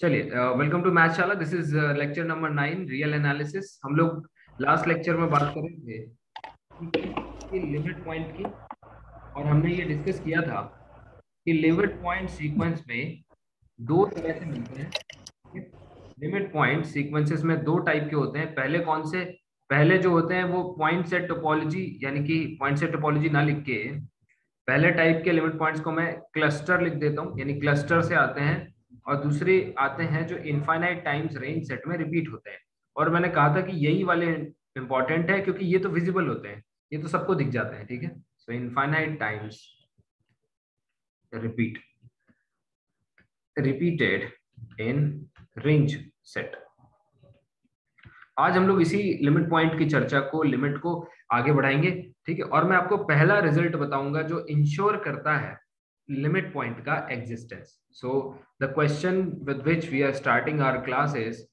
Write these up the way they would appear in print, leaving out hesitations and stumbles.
चलिए, welcome to Mathshala. This is lecture number 9, real analysis. हम लोग लास्ट लेक्चर में बात कर रहे थे कि लिमिट पॉइंट की, और हमने ये डिस्कस किया था कि लिमिट पॉइंट सीक्वेंस में दो तरह से मिलते हैं। लिमिट पॉइंट सीक्वेंसेस में दो टाइप के होते हैं। पहले कौन से? पहले जो होते हैं वो पॉइंट सेट टोपोलॉजी, यानी कि पॉइंट सेट टोपोलॉजी ना लिख के पहले टाइप के लिमिट पॉइंट्स को मैं क्लस्टर लिख देता हूँ, यानी क्लस्टर से आते हैं। और दूसरे आते हैं जो इनफाइनाइट टाइम्स रेंज सेट में रिपीट होते हैं। और मैंने कहा था कि यही वाले इंपॉर्टेंट है, क्योंकि ये तो विजिबल होते हैं, ये तो सबको दिख जाते हैं। ठीक है, so infinite times repeat repeated in range set. आज हम लोग इसी लिमिट पॉइंट की चर्चा को, लिमिट को आगे बढ़ाएंगे। ठीक है, और मैं आपको पहला रिजल्ट बताऊंगा जो इंश्योर करता है लिमिट पॉइंट का existence. So the question with which we are starting our class is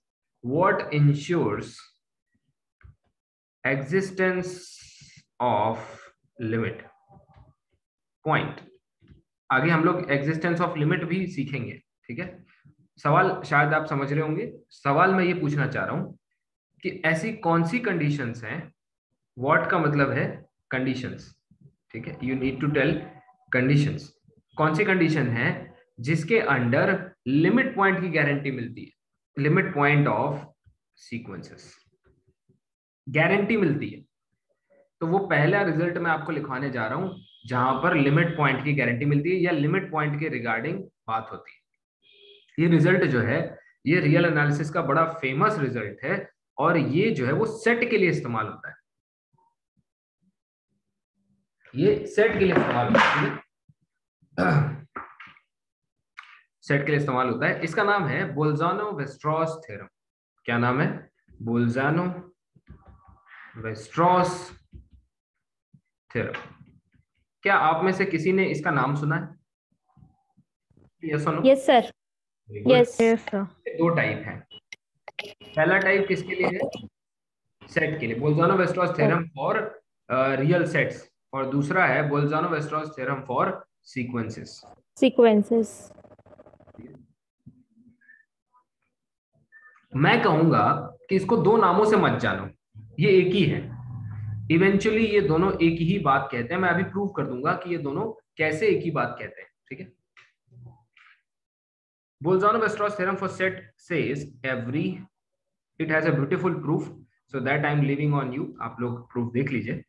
what ensures existence of limit point. आगे हम लोग एग्जिस्टेंस ऑफ लिमिट भी सीखेंगे। ठीक है, सवाल शायद आप समझ रहे होंगे। सवाल मैं ये पूछना चाह रहा हूं कि ऐसी कौन सी कंडीशंस हैं, व्हाट का मतलब है कंडीशंस। ठीक है, you need to tell conditions. कौन सी कंडीशन है जिसके अंडर लिमिट पॉइंट की गारंटी मिलती है, limit point of sequences guarantee मिलती है। तो वो पहला रिजल्ट मैं आपको लिखवाने जा रहा हूं जहां पर लिमिट पॉइंट की गारंटी मिलती है या लिमिट पॉइंट के रिगार्डिंग बात होती है। ये रिजल्ट जो है, ये रियल एनालिसिस का बड़ा फेमस रिजल्ट है, और ये जो है वो सेट के लिए इस्तेमाल होता है। ये सेट के लिए इस्तेमाल होता है, सेट के लिए इस्तेमाल होता है। इसका नाम है बोल्जानो-वेस्ट्रॉस थ्योरम। क्या नाम है? Bolzano Weierstrass theorem. क्या आप में से किसी ने इसका नाम सुना है? यस और no? Yes sir. Very good. Yes sir. दो टाइप है। पहला टाइप किसके लिए है? सेट के लिए, Bolzano Weierstrass theorem for real sets. और दूसरा है Bolzano Weierstrass theorem for sequences. Sequences. मैं कहूंगा कि इसको दो नामों से मत जानो, ये एक ही है। इवेंचुअली ये दोनों एक ही बात कहते हैं। मैं अभी प्रूव कर दूंगा कि ये दोनों कैसे एक ही बात कहते हैं। ठीक है, Bolzano Weierstrass theorem for set says every, it has a beautiful proof, so that I am leaving on you. आप लोग प्रूफ देख लीजिए।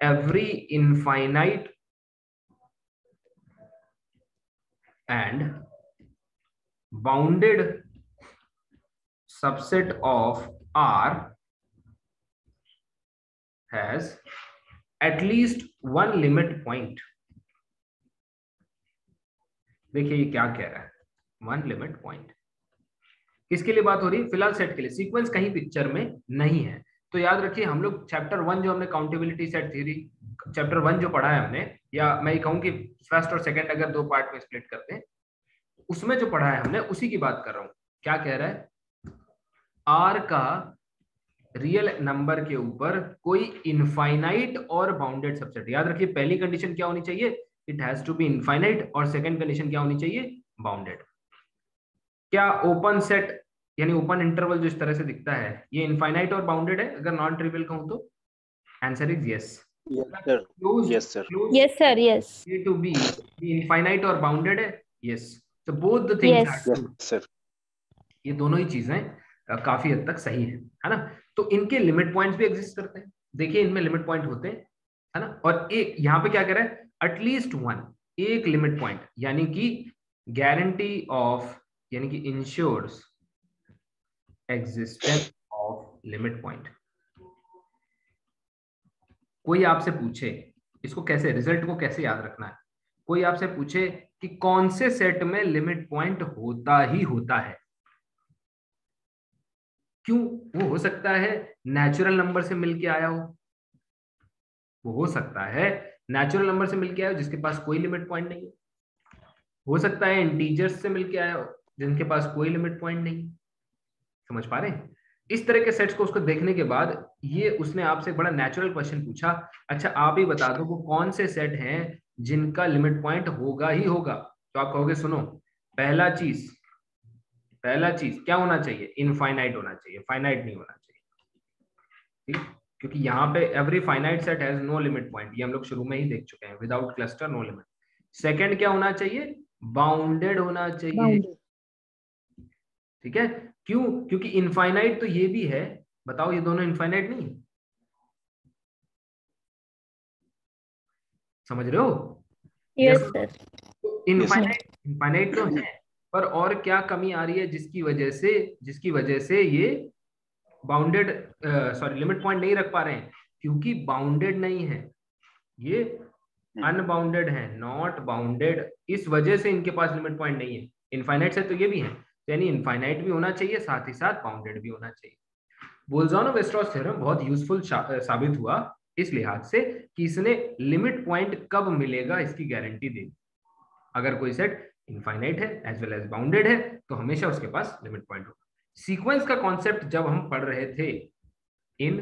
Every infinite and bounded subset of R has at least one limit point। देखिए ये क्या कह रहा है, वन लिमिट पॉइंट। किसके लिए बात हो रही है? फिलहाल सेट के लिए। सीक्वेंस कहीं पिक्चर में नहीं है। तो याद रखिए, हम लोग चैप्टर 1 जो हमने काउंटेबिलिटी सेट थ्योरी, चैप्टर 1 जो पढ़ा है हमने, या मैं ये कहूँ कि फर्स्ट और सेकंड अगर दो पार्ट में स्प्लिट करते हैं, उसमें जो पढ़ा है हमने उसी की बात कर रहा हूं। क्या कह रहा है? आर का रियल नंबर के ऊपर कोई इनफाइनाइट और बाउंडेड सबसेट। याद रखिए, पहली कंडीशन क्या होनी चाहिए? It has to be infinite. और सेकंड कंडीशन क्या होनी चाहिए? बाउंडेड। क्या ओपन सेट यानी ओपन इंटरवल जो इस तरह से दिखता है, ये इनफाइनाइट और बाउंडेड है? अगर नॉन ट्रिवियल कहूं तो answer is yes. Yes sir. Yes a to be infinite और बाउंडेड है? यस। तो both the things are yes true. ये दोनों ही चीजें काफी हद तक सही है ना? तो इनके लिमिट पॉइंट्स भी एग्जिस्ट करते हैं। देखिए इनमें लिमिट पॉइंट होते हैं, है ना? और एक यहाँ पे क्या कह रहा है? एटलीस्ट वन, एक लिमिट पॉइंट, यानी कि गारंटी ऑफ, यानी कि ensures existence of limit point. कोई आपसे पूछे, इसको कैसे, रिजल्ट को कैसे याद रखना है? कोई आपसे पूछे कि कौन से सेट में लिमिट पॉइंट होता ही होता है, क्यों? वो हो सकता है नेचुरल नंबर से मिलके आया हो सकता है नेचुरल नंबर से मिलके आया हो जिसके पास कोई लिमिट पॉइंट नहीं है। हो सकता है इंटीजर्स से मिलके आया हो जिनके पास कोई लिमिट पॉइंट नहीं। समझ पा रहे हैं? इस तरह के सेट्स को उसको देखने के बाद ये उसने आपसे बड़ा नेचुरल क्वेश्चन पूछा, अच्छा आप ही बता दो वो कौन से सेट हैं जिनका लिमिट पॉइंट होगा ही होगा। तो आप कहोगे सुनो, पहला चीज पहला चीज क्या होना चाहिए, इनफाइनाइट होना चाहिए, फाइनाइट नहीं होना चाहिए, ठीक, क्योंकि यहाँ पे every finite set has no limit point, ये हम लोग शुरू में ही देख चुके हैं, without cluster no limit. Second क्या होना चाहिए, बाउंडेड होना चाहिए, ठीक है, क्यों, क्योंकि इनफाइनाइट तो ये भी है, बताओ ये दोनों इनफाइनाइट नहीं, समझ रहे हो? Yes sir. इनफाइनाइट तो है, पर और क्या कमी आ रही है जिसकी वजह से ये बाउंडेड सॉरी लिमिट पॉइंट नहीं रख पा रहे हैं, क्योंकि बाउंडेड नहीं है, ये अनबाउंडेड है, नॉट बाउंडेड, इस वजह से इनके पास लिमिट पॉइंट नहीं है। इनफाइनाइट से तो ये भी है, यानी इनफाइनाइट भी होना चाहिए, साथ ही साथ बाउंडेड भी होना चाहिए। बोल्जानो-वेस्टरॉस थ्योरम बहुत यूजफुल साबित हुआ इस लिहाज से कि इसने लिमिट पॉइंट कब मिलेगा इसकी गारंटी दी। अगर कोई सेट इनफाइनाइट है एज वेल एज बाउंडेड है तो हमेशा उसके पास लिमिट पॉइंट होगा। सीक्वेंस का कॉन्सेप्ट जब हम पढ़ रहे थे इन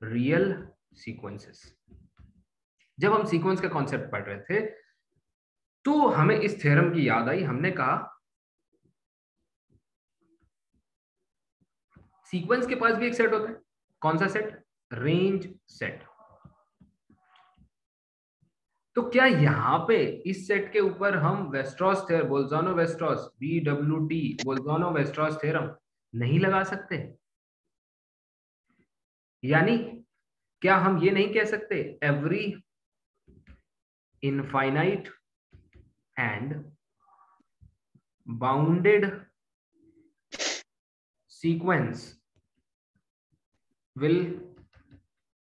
रियल सीक्वेंसेस, जब हम सीक्वेंस का कॉन्सेप्ट पढ़ रहे थे तो हमें इस थ्योरम की याद आई। हमने कहा सीक्वेंस के पास भी एक सेट होता है, कौन सा सेट, रेंज सेट। तो क्या यहां पे इस सेट के ऊपर हम वेस्टरॉस थ्योरम, बोल्जानो-वेस्टरॉस, BWT बोल्जानो-वेस्टरॉस थ्योरम नहीं लगा सकते? यानी क्या हम ये नहीं कह सकते every infinite and bounded sequence will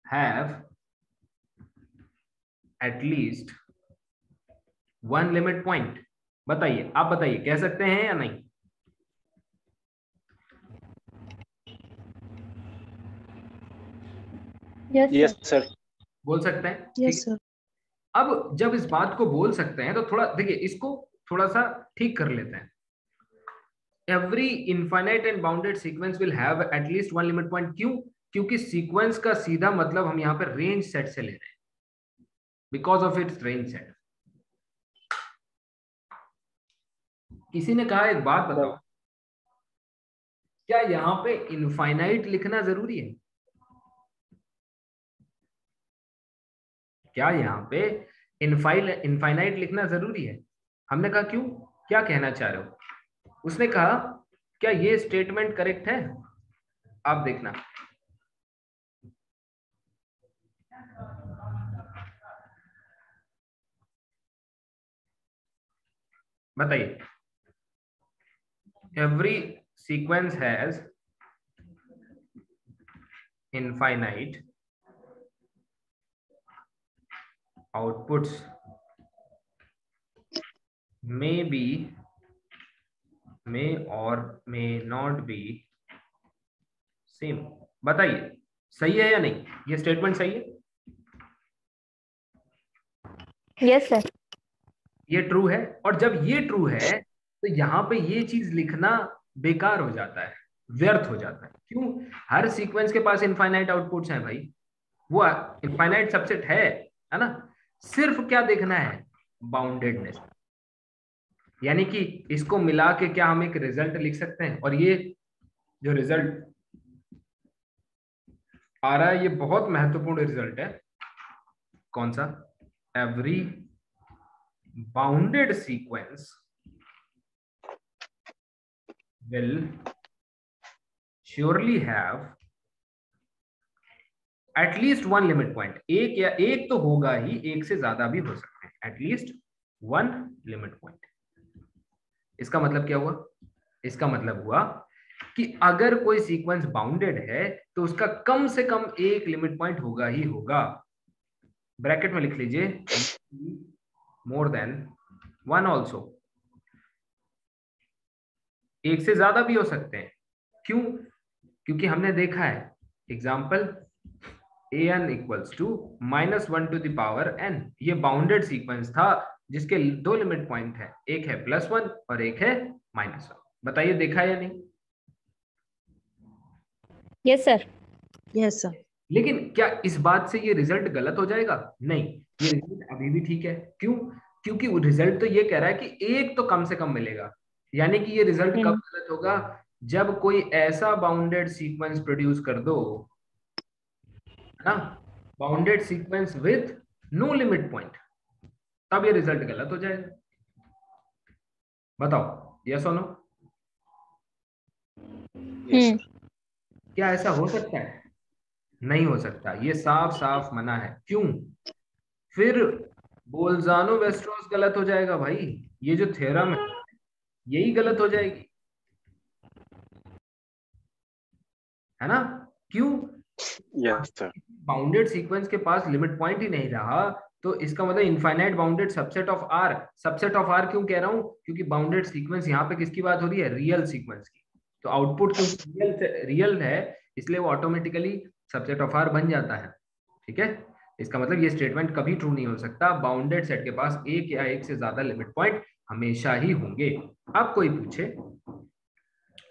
have at least one limit point? बताइए, आप बताइए, कह सकते हैं या नहीं? Yes sir. बोल सकते हैं? Yes sir. अब जब इस बात को बोल सकते हैं तो थोड़ा देखिए, इसको थोड़ा सा ठीक कर लेते हैं। Every infinite and bounded sequence will have at least one limit point. क्यों? क्योंकि सीक्वेंस का सीधा मतलब हम यहाँ पर रेंज सेट से ले रहे हैं, because of its range set. किसी ने कहा एक बात बताओ, क्या यहाँ पे इनफाइनाइट लिखना जरूरी है? क्या यहाँ पे इनफाइनाइट लिखना जरूरी है? हमने कहा क्यों, क्या कहना चाह रहे हो? उसने कहा क्या ये स्टेटमेंट करेक्ट है? आप देखना, बताइए। Every sequence has infinite outputs may or may not be same। बताइए सही है या नहीं, ये स्टेटमेंट सही है? Yes sir. ये ट्रू है, और जब ये ट्रू है तो यहाँ पे ये चीज लिखना बेकार हो जाता है, व्यर्थ हो जाता है। क्यों? हर सीक्वेंस के पास इनफाइनाइट आउटपुट्स हैं भाई, वो इनफाइनाइट सबसेट है ना? सिर्फ क्या देखना है, बाउंडेडनेस। यानी कि इसको मिला के क्या हम एक रिजल्ट लिख सकते हैं? और ये जो रिजल्ट आ रहा है ये बहुत महत्वपूर्ण रिजल्ट है। कौन सा? Every bounded sequence will surely have at least one limit point। एक या एक तो होगा ही, एक से ज्यादा भी हो सकते हैं, at least one limit point। इसका मतलब क्या हुआ? इसका मतलब हुआ कि अगर कोई सीक्वेंस बाउंडेड है तो उसका कम से कम एक लिमिट पॉइंट होगा ही होगा। ब्रैकेट में लिख लीजिए मोर देन वन ऑल्सो, एक से ज्यादा भी हो सकते हैं। क्यों? क्योंकि हमने देखा है example an equals to -1 to the power n, ये बाउंडेड सीक्वेंस था जिसके दो लिमिट पॉइंट है, एक है +1 और एक है -1। बताइए देखा या नहीं? Yes sir. Yes sir. लेकिन क्या इस बात से ये रिजल्ट गलत हो जाएगा? नहीं, ये रिजल्ट अभी भी ठीक है। क्यों? क्योंकि रिजल्ट तो ये कह रहा है कि एक तो कम से कम मिलेगा, यानी कि ये रिजल्ट कब गलत होगा, जब कोई ऐसा बाउंडेड सीक्वेंस प्रोड्यूस कर दो, है ना, bounded sequence with no limit point, तब ये रिजल्ट गलत हो जाएगा। बताओ यस और नो। क्या ऐसा हो सकता है? नहीं हो सकता, ये साफ साफ मना है। क्यों? फिर बोल्जानो वेस्ट्रोस गलत हो जाएगा भाई, ये जो थ्योरम है यही गलत हो जाएगी, है ना। क्यों? Yes sir. बाउंडेड सीक्वेंस के पास लिमिट पॉइंट ही नहीं रहा, तो इसका मतलब infinite bounded subset of R. Subset of R क्यों कह रहा हूं? क्योंकि बाउंडेड सीक्वेंस यहाँ पे किसकी बात हो रही है? रियल सीक्वेंस की। तो आउटपुट क्योंकि रियल है, इसलिए वो ऑटोमेटिकली सबसेट ऑफ आर बन जाता है। ठीक है, इसका मतलब ये स्टेटमेंट कभी ट्रू नहीं हो सकता, बाउंडेड सेट के पास एक या एक से ज्यादा लिमिट पॉइंट हमेशा ही होंगे। अब कोई पूछे,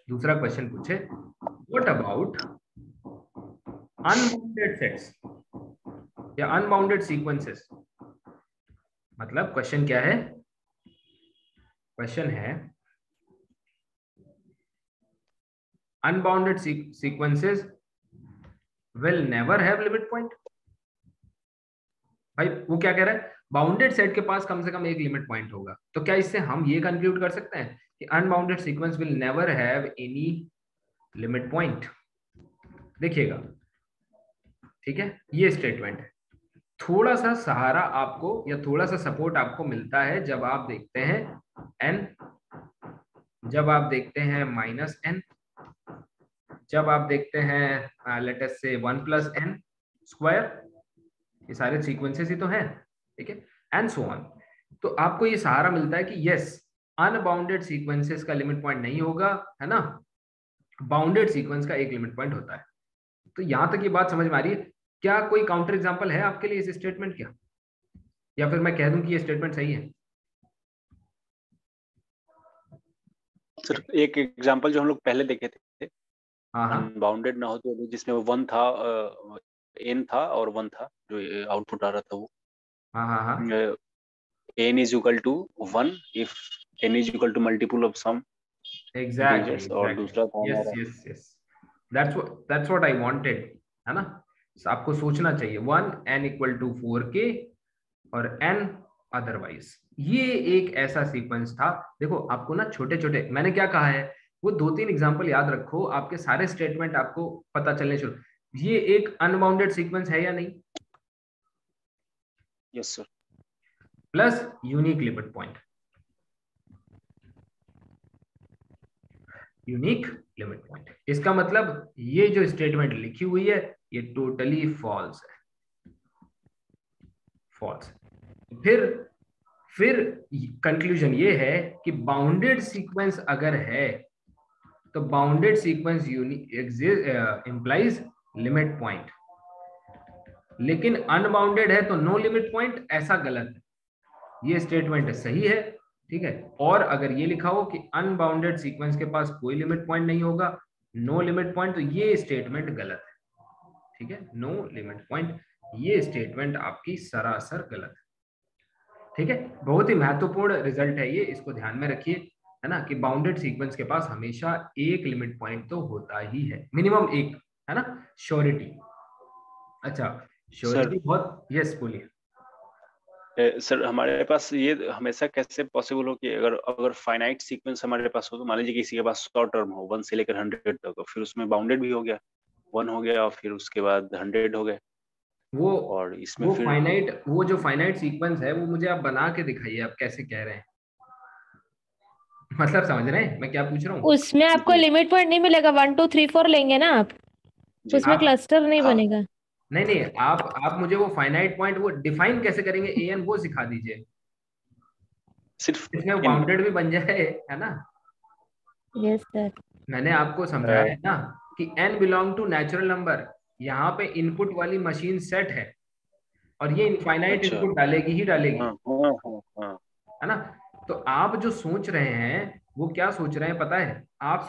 दूसरा क्वेश्चन पूछे, व्हाट अबाउट अनबाउंडेड सेट्स या अनबाउंडेड सीक्वेंसेस। मतलब क्वेश्चन क्या है? क्वेश्चन है unbounded sequences will never have limit point. भाई वो क्या कह रहा है? बाउंडेड सेट के पास कम से कम एक लिमिट पॉइंट होगा। तो क्या इससे हम ये कंक्लूड कर सकते हैं कि unbounded sequence will never have any limit point? देखिएगा, ठीक है, ये स्टेटमेंट है। थोड़ा सा सहारा आपको या थोड़ा सा सपोर्ट आपको मिलता है जब आप देखते हैं n, जब आप देखते हैं -n, जब आप देखते हैं लेट अस से 1 + n स्क्वायर, ये सारे सीक्वेंसेस ही तो हैं, ठीक है, एंड सो ऑन। तो आपको ये सहारा मिलता है कि यस, अनबाउंडेड सीक्वेंसेस का लिमिट पॉइंट नहीं होगा, है ना, बाउंडेड सीक्वेंस का एक लिमिट पॉइंट होता है। तो यहां तक ये बात समझ में आ रही है? क्या कोई काउंटर एग्जांपल है आपके लिए इस स्टेटमेंट का, या फिर मैं कह दूं कि ये स्टेटमेंट सही है? सर एक एग्जांपल जो हम लोग पहले देखे थे, हाँ हाँ अनबाउंडेड ना हो तो जिसमें 1 था, n था और 1 था जो आउटपुट आ रहा था, वो हाँ हाँ हाँ n is equal to 1 if n is equal to multiple of some exactly integers, और दूसरा था यस हमारा yes yes, that's what I wanted, है ना। आपको सोचना चाहिए 1 n = 4k और n अदरवाइज। ये एक ऐसा सीक्वेंस था। देखो आपको ना छोटे छोटे, मैंने क्या कहा है, वो 2-3 एग्जांपल याद रखो, आपके सारे स्टेटमेंट आपको पता चलने शुरू। ये एक अनबाउंडेड सीक्वेंस है या नहीं? Yes sir. Plus unique limit point, unique limit point, इसका मतलब ये जो स्टेटमेंट लिखी हुई है ये टोटली फॉल्स है, फॉल्स। फिर कंक्लूजन ये है कि बाउंडेड सीक्वेंस अगर है तो bounded sequence implies limit point, लेकिन अनबाउंडेड है तो नो लिमिट पॉइंट, ऐसा गलत है। ये स्टेटमेंट सही है, ठीक है। और अगर ये लिखा हो कि अनबाउंडेड सीक्वेंस के पास कोई लिमिट पॉइंट नहीं होगा, नो लिमिट पॉइंट, तो ये स्टेटमेंट गलत है, ठीक है। नो लिमिट पॉइंट, ये स्टेटमेंट आपकी सरासर गलत है, ठीक है। बहुत ही महत्वपूर्ण रिजल्ट है ये, इसको ध्यान में रखिए, है ना, कि बाउंडेड सीक्वेंस के पास हमेशा एक लिमिट पॉइंट तो होता ही है, मिनिमम एक, है ना, श्योरिटी। अच्छा, श्योरिटी बहुत, यस बोलिए। सर हमारे पास ये हमेशा कैसे पॉसिबल हो कि अगर फाइनाइट सीक्वेंस हमारे पास हो, तो मान लीजिए किसी के पास शॉर्ट टर्म हो 1 से लेकर 100 तक, फिर उसमें बाउंडेड भी हो गया, 1 हो गया और फिर उसके बाद 100 हो गए, वो और इसमें वो फिर फाइनाइट, वो जो फाइनाइट सीक्वेंस है वो मुझे आप बना के दिखाइए, आप कैसे कह रहे हैं, मतलब समझ रहे हैं मैं क्या पूछ रहा हूँ? उसमें आपको लिमिट पॉइंट नहीं मिलेगा, 1 2 3 4 लेंगे ना आप, उसमें आप क्लस्टर नहीं बनेगा। नहीं नहीं, आप मुझे वो फाइनाइट पॉइंट वो डिफाइन कैसे करेंगे, एन वो सिखा दीजिए, सिर्फ इसमें बाउंडेड भी बन जाए, है ना। Yes sir. मैंने आपको समझाया है ना कि n belong to natural number, यहाँ पे इनपुट वाली मशीन सेट है और ये इनफाइनाइट अच्छा, इनपुट डालेगी ही डालेगी, हाँ हाँ हाँ हाँ, है ना। तो आप जो सोच रहे हैं वो क्या सोच रहे हैं पता है? आप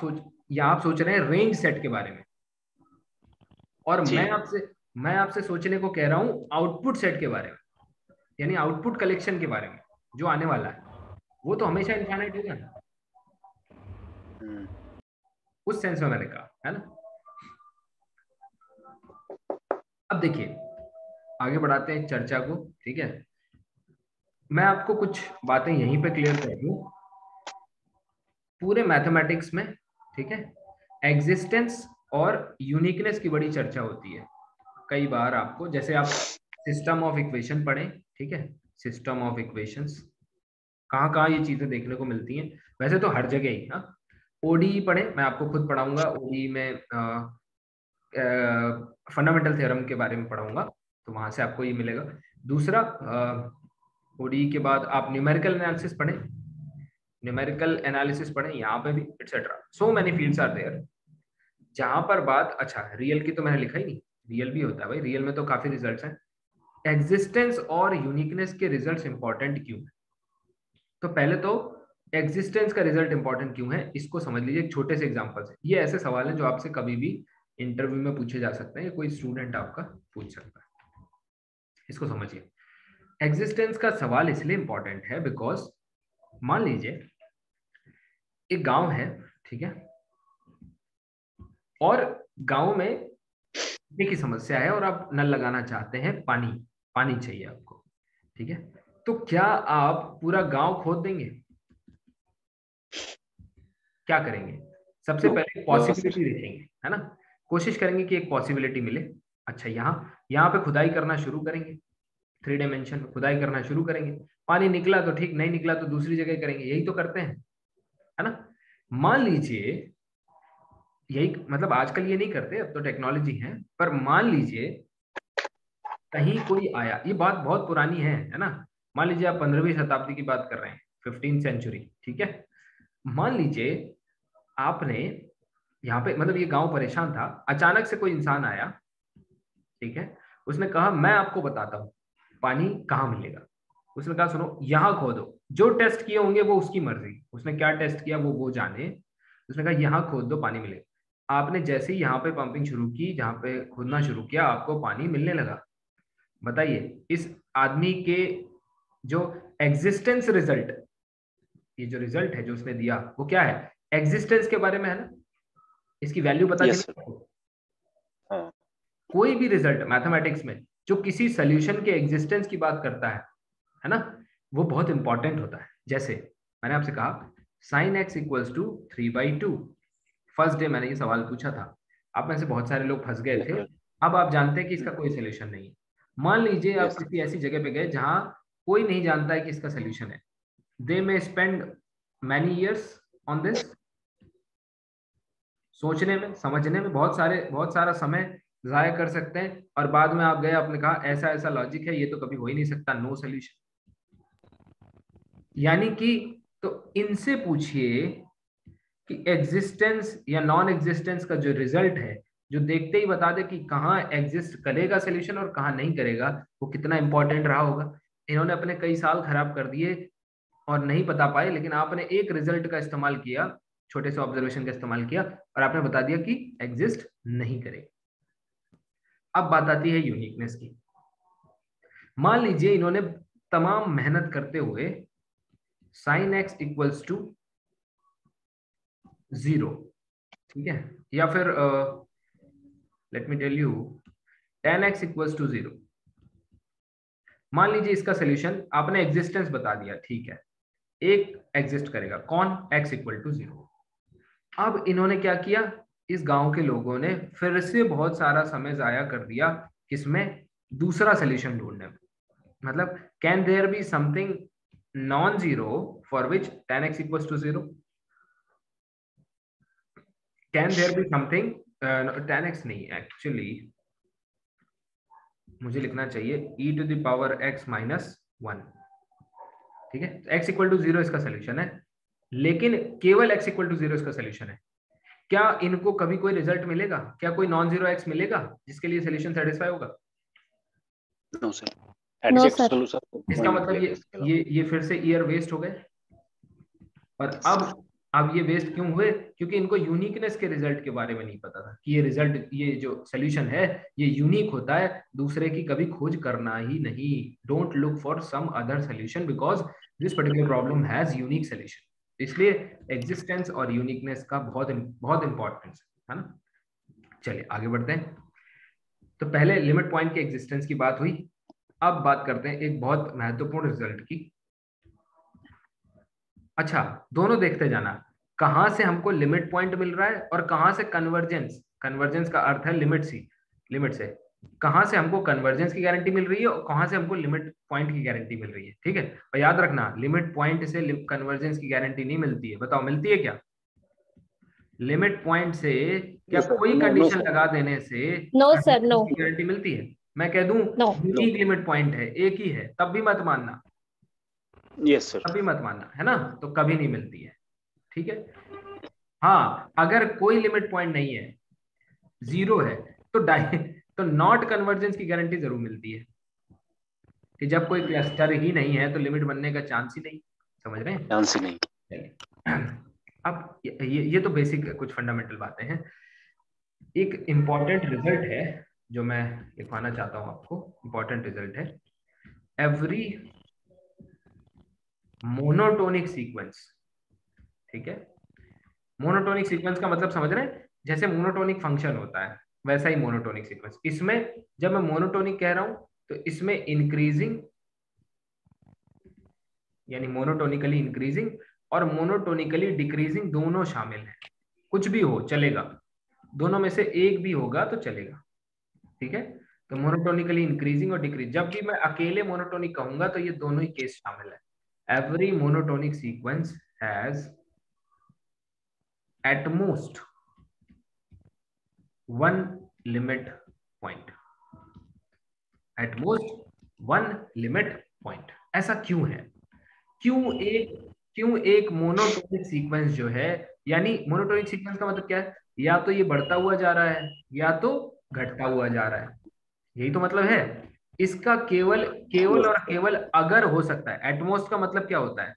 सोच रहे हैं रेंज सेट के बारे में, और जी मैं आपसे सोचने को कह रहा हूँ आउटपुट सेट के बारे में, यानी आउटपुट कलेक्शन के बारे में जो आने वाला है, वो तो हमेशा इनफाइनाइट होगा ना। उस सेंस में मैंने कहा, है ना। अब देखिए आगे बढ़ाते हैं चर्चा को, ठीक है। मैं आपको कुछ बातें यहीं पे क्लियर कर दूं। पूरे मैथमेटिक्स में, ठीक है, एग्जिस्टेंस और यूनिकनेस की बड़ी चर्चा होती है। कई बार आपको, जैसे आप सिस्टम ऑफ इक्वेशन पढ़ें, ठीक है, सिस्टम ऑफ इक्वेशंस, कहाँ कहाँ ये चीजें देखने को मिलती हैं, वैसे तो हर जगह ही। हाँ, ओडीई पढ़ें, मैं आपको खुद पढ़ाऊंगा ओडीई में, फंडामेंटल थ्योरम के बारे में पढ़ाऊंगा, तो वहां से आपको ये मिलेगा। दूसरा, ओडीई के बाद आप न्यूमेरिकल एनालिसिस पढ़ें, न्यूमेरिकल एनालिसिस पढ़ें, यहाँ पे भी etcetera, so many fields are there. जहां पर बात, अच्छा रियल की तो मैंने लिखा ही नहीं, रियल भी होता है भाई, रियल में तो काफी रिजल्ट्स हैं। एग्जिस्टेंस और यूनिकनेस के रिजल्ट्स इंपॉर्टेंट क्यों है? तो पहले तो एग्जिस्टेंस का रिजल्ट इंपॉर्टेंट क्यों है, इसको समझ लीजिए एक छोटे से एग्जांपल से। ये ऐसे सवाल हैं जो आपसे कभी भी इंटरव्यू में पूछे जा सकते हैं, या कोई स्टूडेंट आपका पूछ सकता है, इसको समझिए। एग्जिस्टेंस का सवाल इसलिए इंपॉर्टेंट है बिकॉज मान लीजिए एक गांव है, ठीक है, और गांव में पानी की समस्या है और आप नल लगाना चाहते हैं, पानी चाहिए आपको, ठीक है। तो क्या आप पूरा गांव खोद देंगे? क्या करेंगे? सबसे पहले पॉसिबिलिटी देखेंगे, है ना, कोशिश करेंगे कि एक पॉसिबिलिटी मिले। अच्छा, यहाँ पे खुदाई करना शुरू करेंगे, 3 डायमेंशन में खुदाई करना शुरू करेंगे, पानी निकला तो ठीक, नहीं निकला तो दूसरी जगह करेंगे, यही तो करते हैं, है ना। मान लीजिए यही, मतलब आजकल ये नहीं करते, अब तो टेक्नोलॉजी है, पर मान लीजिए कहीं कोई आया, ये बात बहुत पुरानी है ना, मान लीजिए आप 15वीं शताब्दी की बात कर रहे हैं, 15th सेंचुरी, ठीक है। मान लीजिए आपने यहाँ पे, मतलब ये गांव परेशान था, अचानक से कोई इंसान आया, ठीक है, उसने कहा मैं आपको बताता हूँ पानी कहाँ मिलेगा। उसने कहा सुनो यहाँ खोदो, जो टेस्ट किए होंगे वो उसकी मर्जी, उसने क्या टेस्ट किया वो जाने। उसने कहा यहाँ खोद दो पानी मिलेगा। आपने जैसे ही यहाँ पे पंपिंग शुरू की, जहाँ पे खोदना शुरू किया, आपको पानी मिलने लगा। बताइए इस आदमी के जो एग्जिस्टेंस रिजल्ट, ये जो रिजल्ट है जो उसने दिया वो क्या है? एग्जिस्टेंस के बारे में है ना, इसकी वैल्यू पता चली आपको। कोई भी रिजल्ट मैथमेटिक्स में जो किसी सॉल्यूशन के एग्जिस्टेंस की बात करता है ना, वो बहुत इंपॉर्टेंट होता है। जैसे मैंने आपसे कहा sin x equals to 3/2, first day मैंने ये सवाल पूछा था, आप में से बहुत सारे लोग फंस गए थे। अब आप जानते हैं कि इसका कोई सोल्यूशन नहीं है। मान लीजिए आप किसी ऐसी जगह पे गए जहां कोई नहीं जानता है कि इसका सोल्यूशन है, they may spend many years on this, सोचने में समझने में बहुत सारा समय जाया कर सकते हैं, और बाद में आप गए, आपने कहा ऐसा ऐसा लॉजिक है, ये तो कभी हो ही नहीं सकता, नो सोल्यूशन। यानी कि तो इनसे पूछिए कि एग्जिस्टेंस या नॉन एग्जिस्टेंस का जो रिजल्ट है, जो देखते ही बता दे कि कहाँ एग्जिस्ट करेगा सोल्यूशन और कहाँ नहीं करेगा, वो कितना इंपॉर्टेंट रहा होगा। इन्होंने अपने कई साल खराब कर दिए और नहीं बता पाए, लेकिन आपने एक रिजल्ट का इस्तेमाल किया, छोटे से ऑब्जर्वेशन का इस्तेमाल किया, और आपने बता दिया कि एग्जिस्ट नहीं करेगा। अब बात आती है यूनिकनेस की। मान लीजिए इन्होंने तमाम मेहनत करते हुए sin x इक्वल्स टू 0, ठीक है, या फिर let me tell you tan x equals to 0, मान लीजिए इसका सोल्यूशन आपने एग्जिस्टेंस बता दिया, ठीक है, एक एग्जिस्ट करेगा, कौन? x equal to 0। अब इन्होंने क्या किया, इस गांव के लोगों ने फिर से बहुत सारा समय जाया कर दिया किसमें? दूसरा सोल्यूशन ढूंढने में। मतलब can there be something non zero for which tan x equals to 0? Can there be something, tan x नहीं, एक्चुअली मुझे लिखना चाहिए e to the power x minus 1, ठीक है, x इक्वल टू 0 इसका सोल्यूशन है, लेकिन केवल x इक्वल टू 0 इसका सोल्यूशन है। क्या इनको कभी कोई रिजल्ट मिलेगा? क्या कोई नॉन जीरो x मिलेगा जिसके लिए सोल्यूशन सेटिस्फाई होगा? No sir, no sir. इसका मतलब ये फिर से ईयर वेस्ट हो गए। और अब ये वेस्ट क्यों हुए? क्योंकि इनको यूनिकनेस के रिजल्ट के बारे में नहीं पता था कि ये रिजल्ट, ये जो सोल्यूशन है ये यूनिक होता है, दूसरे की कभी खोज करना ही नहीं। Don't look for some other solution because this particular problem has unique solution. इसलिए एग्जिस्टेंस और यूनिकनेस का बहुत बहुत इंपॉर्टेंस है ना। चलिए आगे बढ़ते हैं। तो पहले लिमिट पॉइंट के एग्जिस्टेंस की बात हुई, अब बात करते हैं एक बहुत महत्वपूर्ण रिजल्ट की। अच्छा, दोनों देखते जाना, कहां से हमको लिमिट पॉइंट मिल रहा है और कहां से कन्वर्जेंस। कन्वर्जेंस का अर्थ है लिमिट से कहां से हमको कन्वर्जेंस की गारंटी मिल रही है और कहां से हमको लिमिट पॉइंट की गारंटी मिल रही है। ठीक है, और याद रखना लिमिट पॉइंट से कन्वर्जेंस की गारंटी नहीं मिलती है। बताओ मिलती है क्या? लिमिट पॉइंट से क्या कोई कंडीशन लगा देने से नो सर, नो कन्वर्जेंस की गारंटी मिलती है? मैं कह दूं नो। यूनिक लिमिट पॉइंट है, एक ही है, तब भी मत मानना, यस सर। तब भी मत मानना, है ना, तो कभी नहीं मिलती है। ठीक है, हाँ अगर कोई लिमिट पॉइंट नहीं है, जीरो है, तो नॉट कन्वर्जेंस की गारंटी जरूर मिलती है कि जब कोई क्लस्टर ही नहीं है तो लिमिट बनने का चांस ही नहीं। समझ रहे हैं? चांस ही नहीं। अब ये तो बेसिक कुछ फंडामेंटल बातें हैं। एक इंपॉर्टेंट रिजल्ट है जो मैं लिखवाना चाहता हूं आपको, इंपॉर्टेंट रिजल्ट है, एवरी मोनोटोनिक सीक्वेंस। ठीक है, मोनोटोनिक सीक्वेंस का मतलब समझ रहे हैं? जैसे मोनोटोनिक फंक्शन होता है वैसा ही मोनोटोनिक सीक्वेंस। इसमें जब मैं मोनोटोनिक कह रहा हूं तो इसमें इंक्रीजिंग यानी मोनोटोनिकली इंक्रीजिंग और मोनोटोनिकली डिक्रीजिंग दोनों शामिल हैं। कुछ भी हो चलेगा, दोनों में से एक भी होगा तो चलेगा। ठीक है, तो मोनोटोनिकली इंक्रीजिंग और डिक्रीज, जब भी मैं अकेले मोनोटोनिक कहूंगा तो ये दोनों ही केस शामिल है। Every monotonic sequence has eight most one limit point, at most one limit point. ऐसा क्यों है? क्यों एक मोनोटोनिक सीक्वेंस जो है, यानी मोनोटोनिक सीक्वेंस का मतलब क्या है? या तो ये बढ़ता हुआ जा रहा है या तो घटता हुआ जा रहा है, यही तो मतलब है इसका। केवल केवल और केवल अगर हो सकता है। एटमोस्ट का मतलब क्या होता है?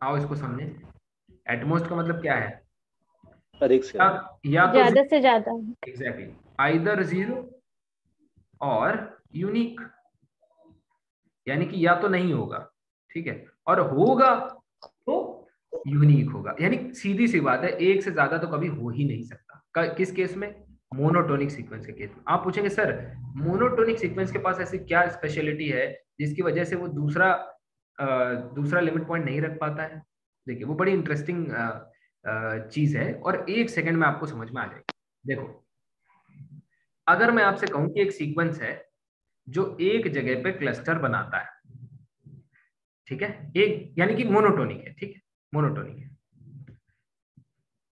आओ इसको समझें। एटमोस्ट का मतलब क्या है? अधिक से अधिक। या तो ज्यादा से ज्यादा। एग्जैक्टली आइदर जीरो और यूनिक, यानी कि या तो नहीं होगा, ठीक है, और होगा तो यूनिक होगा। यानी सीधी सी बात है, एक से ज्यादा तो कभी हो ही नहीं सकता। किस केस में? मोनोटोनिक सीक्वेंस के केस में। आप पूछेंगे सर मोनोटोनिक सीक्वेंस के पास ऐसी क्या स्पेशलिटी है जिसकी वजह से वो दूसरा लिमिट पॉइंट नहीं रख पाता है? देखिए वो बड़ी इंटरेस्टिंग चीज है और एक सेकंड में आपको समझ में आ जाएगी। देखो, अगर मैं आपसे कहूं कि एक सीक्वेंस है जो एक जगह पे क्लस्टर बनाता है, ठीक है, एक यानी कि मोनोटोनिक है, ठीक है, मोनोटोनिक है,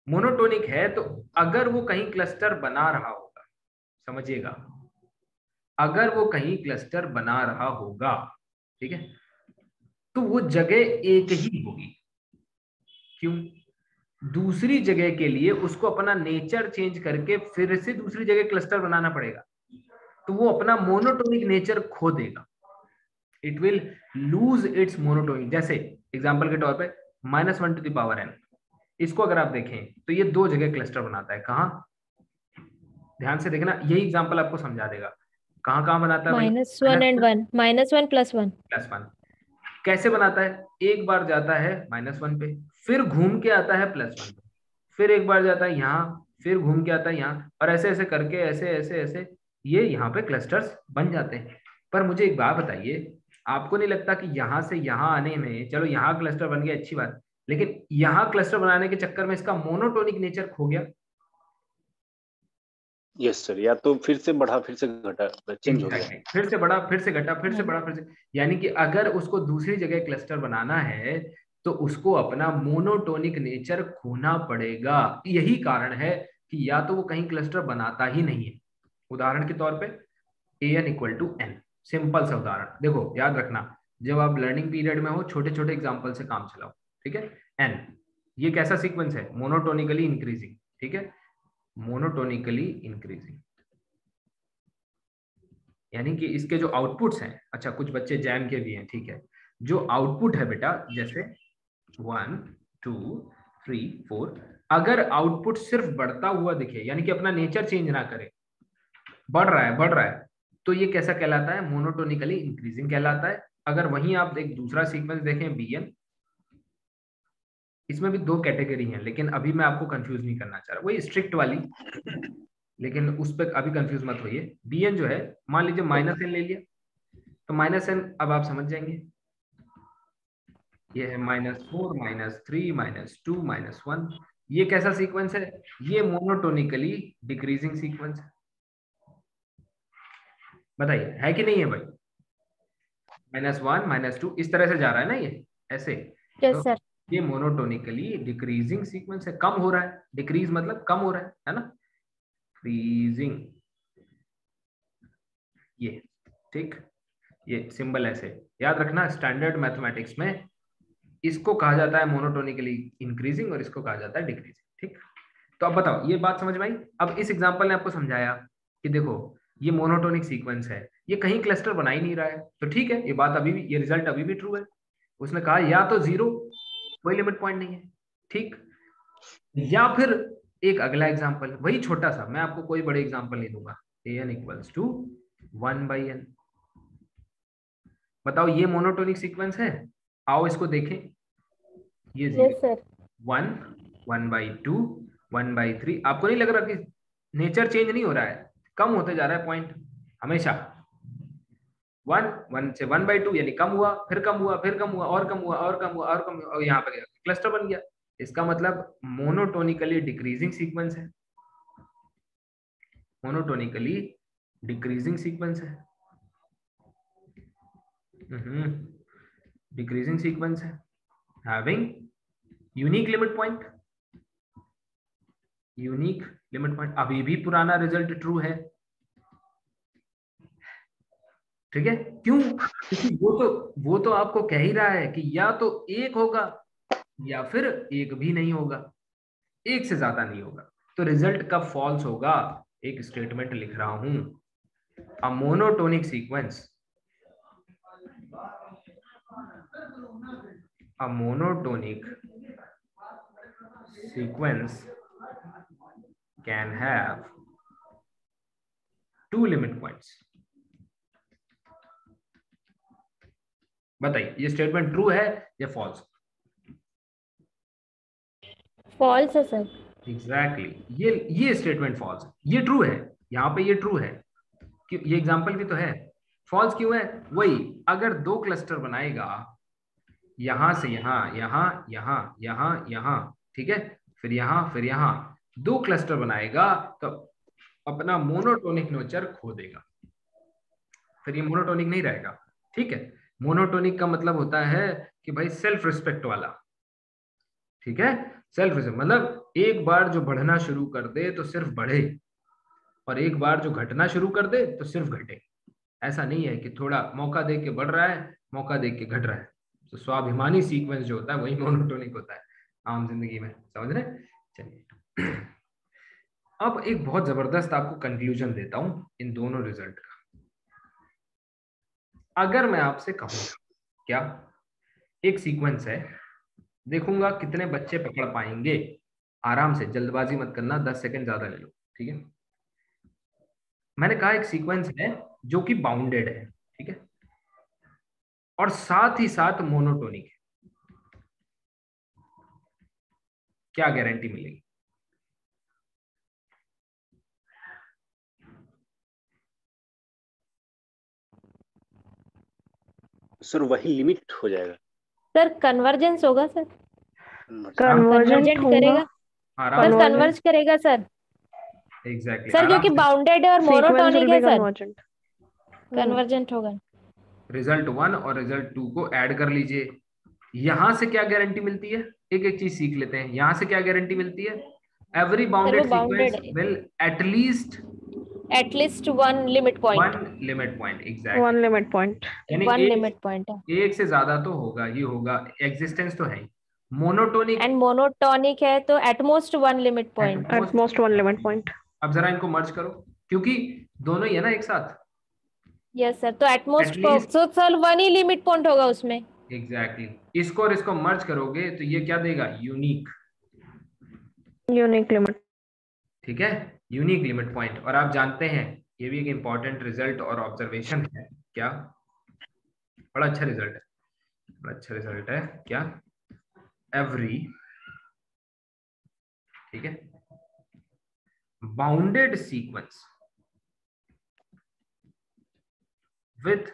मोनोटोनिक है, तो अगर वो कहीं क्लस्टर बना रहा होगा, समझिएगा, अगर वो कहीं क्लस्टर बना रहा होगा, ठीक है, तो वो जगह एक ही होगी। क्यों? दूसरी जगह के लिए उसको अपना नेचर चेंज करके फिर से दूसरी जगह क्लस्टर बनाना पड़ेगा, तो वो अपना मोनोटोनिक नेचर खो देगा। It will lose its monotonic. जैसे एग्जांपल के तौर पे -1 टू द पावर n, इसको अगर आप देखें तो ये दो जगह क्लस्टर बनाता है। कहाँ? ध्यान से देखना, यही एग्जांपल आपको समझा देगा कहाँ कहाँ बनाता है भाई। -1 and 1, -1 + 1। +1 कैसे बनाता है? एक बार जाता है -1 पे, फिर घूम के आता है +1 पे, फिर एक बार जाता है यहाँ, फिर घूम के आता है यहाँ, और ऐसे ऐसे करके ऐसे ऐसे ऐसे ये यहाँ पे क्लस्टर्स बन जाते हैं। पर मुझे एक बात बताइए, आपको नहीं लगता कि यहाँ से यहाँ आने में, चलो यहाँ क्लस्टर बन गया अच्छी बात, लेकिन यहाँ क्लस्टर बनाने के चक्कर में इसका मोनोटोनिक नेचर खो गया? यस सर, या तो फिर से बढ़ा फिर से घटा, चेंज हो गया। फिर से बढ़ा फिर से घटा फिर से बढ़ा फिर से, यानी कि अगर उसको दूसरी जगह क्लस्टर बनाना है तो उसको अपना मोनोटोनिक नेचर खोना पड़ेगा। यही कारण है कि या तो वो कहीं क्लस्टर बनाता ही नहीं है। उदाहरण के तौर पे an = n, सिंपल सा उदाहरण देखो, याद रखना, जब आप लर्निंग पीरियड में हो छोटे छोटे एग्जाम्पल से काम चलाओ, ठीक है। n ये कैसा सीक्वेंस है? मोनोटोनिकली इंक्रीजिंग, ठीक है, मोनोटोनिकली इंक्रीजिंग, यानी कि इसके जो आउटपुट्स हैं, अच्छा कुछ बच्चे जैम के भी हैं, ठीक है, जो आउटपुट है बेटा, जैसे 1 2 3 4, अगर आउटपुट सिर्फ बढ़ता हुआ दिखे, यानी कि अपना नेचर चेंज ना करे, बढ़ रहा है, तो ये कैसा कहलाता है? मोनोटोनिकली इंक्रीजिंग कहलाता है। अगर वहीं आप एक दूसरा सीक्वेंस देखें bn, इसमें भी दो कैटेगरी हैं, लेकिन अभी मैं आपको कंफ्यूज नहीं करना चाह रहा, वही स्ट्रिक्ट वाली, लेकिन उस पर अभी कंफ्यूज मत होइए। bn जो है, मान लीजिए -n ले लिया, तो -n अब आप समझ जाएंगे, ये है -4 -3 -2 -1। ये कैसा सीक्वेंस है? ये मोनोटोनिकली डिक्रीजिंग सीक्वेंस है। बताइए है कि नहीं है भाई? -1 -2 इस तरह से जा रहा है ना, ये ऐसे। यस तो सर। ये मोनोटोनिकली डिक्रीजिंग सीक्वेंस है, कम हो रहा है। डिक्रीज मतलब कम हो रहा है ना, डिक्रीजिंग, ये ठीक। ये सिंबल ऐसे याद रखना, स्टैंडर्ड मैथमेटिक्स में इसको कहा जाता है मोनोटोनिकली इंक्रीजिंग और इसको कहा जाता है डिक्रीजिंग, ठीक। तो अब बताओ, ये बात समझ में आई? अब इस एग्जांपल ने आपको समझाया कि देखो ये मोनोटोनिक सीक्वेंस है, ये कहीं क्लस्टर बना ही नहीं रहा है, तो ठीक है, ये बात अभी भी, ये रिजल्ट अभी भी ट्रू है। उसने कहा या तो 0, कोई लिमिट पॉइंट नहीं है, ठीक, या फिर एक अगला एग्जांपल, वही छोटा सा, मैं आपको कोई बड़े एग्जांपल नहीं दूंगा, an = 1/n। बताओ ये मोनोटोनिक सीक्वेंस है? आओ इसको देखें, ये 0 यस सर। 1 1/2 1/3। आपको नहीं लग रहा कि नेचर चेंज नहीं हो रहा है, कम होते जा रहा है पॉइंट हमेशा? 1 से 1/2 यानी कम हुआ, फिर कम हुआ, फिर कम हुआ, और कम हुआ, और कम हुआ, और कम हुआ, और यहाँ पर क्लस्टर बन गया। इसका मतलब मोनोटोनिकली डिक्रीजिंग सीक्वेंस है, मोनोटोनिकली डिक्रीजिंग सीक्वेंस है, डिक्रीजिंग सीक्वेंस है, having unique limit point, unique limit point. अभी भी पुराना रिजल्ट ट्रू है, ठीक है। क्यों? क्योंकि वो तो आपको कह ही रहा है कि या तो एक होगा या फिर एक भी नहीं होगा, एक से ज्यादा नहीं होगा। तो रिजल्ट कब फॉल्स होगा? एक स्टेटमेंट लिख रहा हूं, a monotonic sequence, a monotonic sequence can have 2 limit points। बताइए ये स्टेटमेंट ट्रू है या फॉल्स? फॉल्स है सर। एग्जैक्टली, ये स्टेटमेंट फॉल्स है, ये ट्रू है, यहाँ पे ये ट्रू है, ये एग्जांपल भी तो है। फॉल्स क्यों है? वही, अगर दो क्लस्टर बनाएगा, यहां से यहां, यहां यहां, यहां यहां, ठीक है, फिर यहां दो क्लस्टर बनाएगा, तो अपना मोनोटोनिक नेचर खो देगा, फिर ये मोनोटोनिक नहीं रहेगा, ठीक है। मोनोटोनिक का मतलब होता है कि भाई सेल्फ रिस्पेक्ट वाला, ठीक है। सेल्फ रिस्पेक्ट मतलब एक बार जो बढ़ना शुरू कर दे तो सिर्फ बढ़े, और एक बार जो घटना शुरू कर दे तो सिर्फ घटे। ऐसा नहीं है कि थोड़ा मौका दे के बढ़ रहा है, मौका दे के घट रहा है। तो स्वाभिमानी सीक्वेंस जो होता है वही मोनोटोनिक होता है आम जिंदगी में, समझ रहे? चलिए, अब एक बहुत जबरदस्त आपको कंक्लूजन देता हूं इन दोनों रिजल्ट का। अगर मैं आपसे कहूं, क्या एक सीक्वेंस है, देखूंगा कितने बच्चे पकड़ पाएंगे, आराम से, जल्दबाजी मत करना, 10 सेकंड ज्यादा ले लो, ठीक है। मैंने कहा एक सीक्वेंस है जो कि बाउंडेड है, ठीक है, और साथ ही साथ मोनोटोनिक है, क्या गारंटी मिलेगी? सर वही लिमिट हो जाएगा। सर कन्वर्जेंस होगा सर, कन्वर्जेंट कन्वर्जेंट होगा। करेगा आराम सर, से, कन्वर्ज करेगा सर। एग्जैक्टली, सर आराम क्योंकि से। बाउंडेड है और सीक्वेंस विल मोनोटोनिक बी है सर, कन्वर्जेंट। कन्वर्जेंट होगा। रिजल्ट 1 और रिजल्ट 2 को ऐड कर लीजिए, यहां से क्या गारंटी मिलती है? एक एक चीज सीख लेते हैं, यहां से क्या गारंटी मिलती है? एवरी सर बाउंडेड वो सीक्वेंस बाउंडेड है, will at least at least one limit point, 1 limit point, one exactly. Limit point. यानी वन लिमिट पॉइंट है। एक से ज्यादा तो होगा ही होगा, एग्जिस्टेंस तो है ही। मोनोटोनिक एंड मोनोटोनिक है तो at most one limit point. At most one limit point. अब जरा इनको मर्ज करो, क्योंकि दोनों ही है ना एक साथ, यस सर, तो एटमोस्ट एटलीस्ट, तो सर वन ही लिमिट पॉइंट होगा उसमें। एग्जैक्टली। इसको और इसको मर्ज करोगे तो ये क्या देगा? Unique, unique limit. ठीक है, यूनिक लिमिट पॉइंट। और आप जानते हैं ये भी एक इंपॉर्टेंट रिजल्ट और ऑब्जर्वेशन है, क्या? बड़ा अच्छा रिजल्ट है, बड़ा अच्छा रिजल्ट है, क्या? एवरी ठीक है, bounded sequence with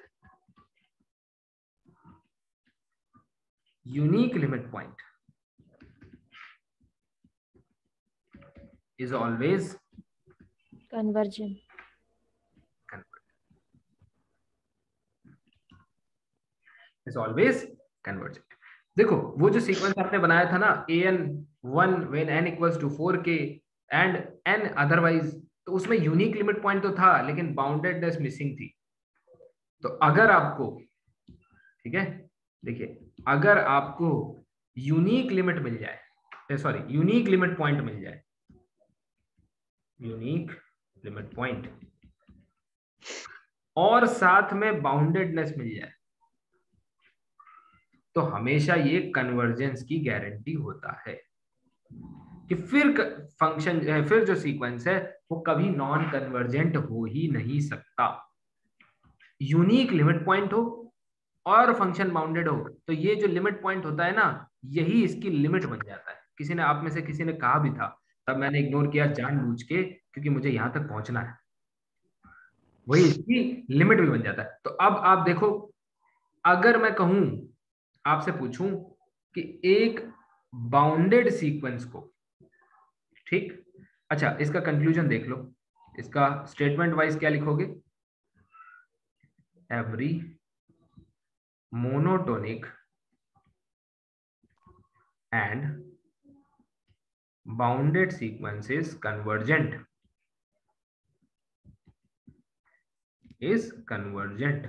unique limit point is always convergent. is always convergent. देखो वो जो सीक्वेंस आपने बनाया था ना an1 when n equals to 4k and n otherwise, तो उसमें यूनिक लिमिट पॉइंट तो था लेकिन बाउंडेडनेस मिसिंग थी। तो अगर आपको, ठीक है, देखिए अगर आपको यूनिक लिमिट मिल जाए, सॉरी यूनिक लिमिट पॉइंट मिल जाए, यूनिक लिमिट पॉइंट और साथ में बाउंडेडनेस मिल जाए, तो हमेशा ये कन्वर्जेंस की गारंटी होता है कि फिर फंक्शन, फिर जो सीक्वेंस है वो कभी नॉन कन्वर्जेंट हो ही नहीं सकता। यूनिक लिमिट पॉइंट हो और फंक्शन बाउंडेड हो, तो ये जो लिमिट पॉइंट होता है ना, यही इसकी लिमिट बन जाता है। किसी ने, आप में से किसी ने कहा भी था, तब मैंने इग्नोर किया जानबूझ के, क्योंकि मुझे यहां तक पहुंचना है, वही इसकी लिमिट भी बन जाता है। तो अब आप देखो, अगर मैं कहूं, आपसे पूछूं कि एक बाउंडेड सीक्वेंस को, ठीक, अच्छा इसका कंक्लूजन देख लो, इसका स्टेटमेंट वाइज क्या लिखोगे? Every monotonic and bounded sequence is convergent, is convergent.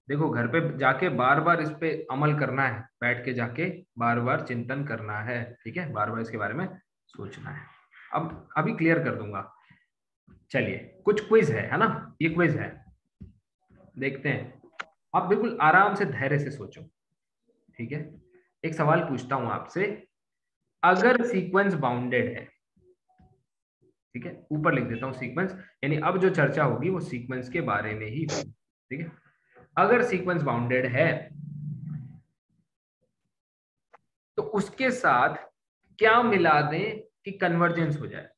देखो घर पे जाके बार बार इस पे अमल करना है, बैठ के जाके बार बार चिंतन करना है, ठीक है, बार बार इसके बारे में सोचना है। अब अभी क्लियर कर दूंगा। चलिए कुछ क्विज है ना, ये क्विज है, देखते हैं। आप बिल्कुल आराम से धैर्य से सोचो, ठीक है। एक सवाल पूछता हूं आपसे, अगर सीक्वेंस बाउंडेड है, ठीक है, ऊपर लिख देता हूं सीक्वेंस, यानी अब जो चर्चा होगी वो सीक्वेंस के बारे में ही होगी, ठीक है। अगर सीक्वेंस बाउंडेड है तो उसके साथ क्या मिला दें कि कन्वर्जेंस हो जाए?